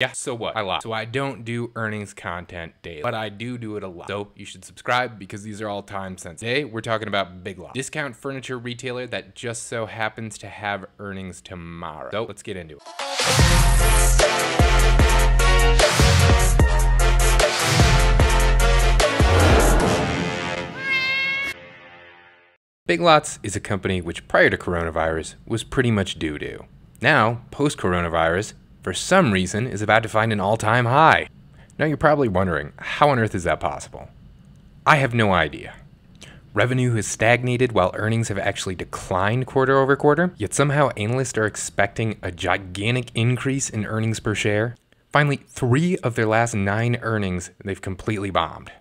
Yeah, so what? I lied. So I don't do earnings content daily, but I do it a lot. So you should subscribe because these are all time sensitive. Today, we're talking about Big Lots, discount furniture retailer that just so happens to have earnings tomorrow. So let's get into it. Big Lots is a company which prior to coronavirus was pretty much doo-doo. Now, post-coronavirus, for some reason, is about to find an all-time high. Now you're probably wondering, how on earth is that possible? I have no idea. Revenue has stagnated while earnings have actually declined quarter over quarter, yet somehow analysts are expecting a gigantic increase in earnings per share. Finally, 3 of their last 9 earnings they've completely bombed.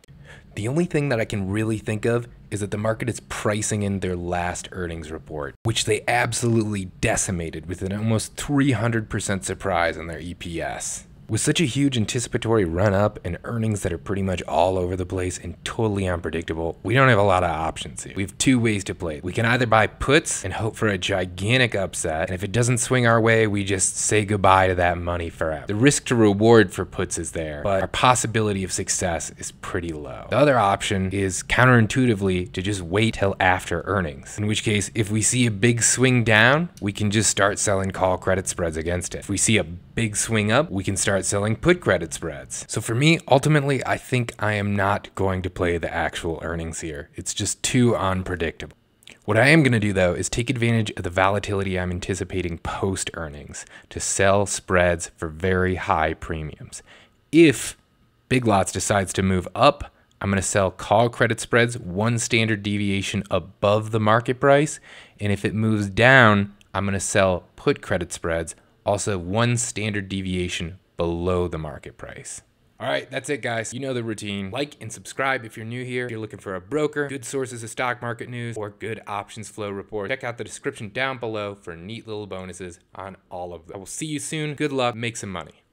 The only thing that I can really think of is that the market is pricing in their last earnings report, which they absolutely decimated with an almost 300% surprise on their EPS. With such a huge anticipatory run-up and earnings that are pretty much all over the place and totally unpredictable, we don't have a lot of options here. We have 2 ways to play. We can either buy puts and hope for a gigantic upset, and if it doesn't swing our way, we just say goodbye to that money forever. The risk to reward for puts is there, but our possibility of success is pretty low. The other option is counterintuitively to just wait till after earnings, in which case, if we see a big swing down, we can just start selling call credit spreads against it. If we see a big swing up, we can start selling put credit spreads. So for me, ultimately, I think I am not going to play the actual earnings here. It's just too unpredictable. What I am going to do though is take advantage of the volatility I'm anticipating post earnings to sell spreads for very high premiums. If Big Lots decides to move up, I'm going to sell call credit spreads 1 standard deviation above the market price. And if it moves down, I'm going to sell put credit spreads also 1 standard deviation below the market price. All right, that's it, guys. You know the routine. Like and subscribe if you're new here. If you're looking for a broker, good sources of stock market news, or good options flow report, check out the description down below for neat little bonuses on all of them. I will see you soon. Good luck. Make some money.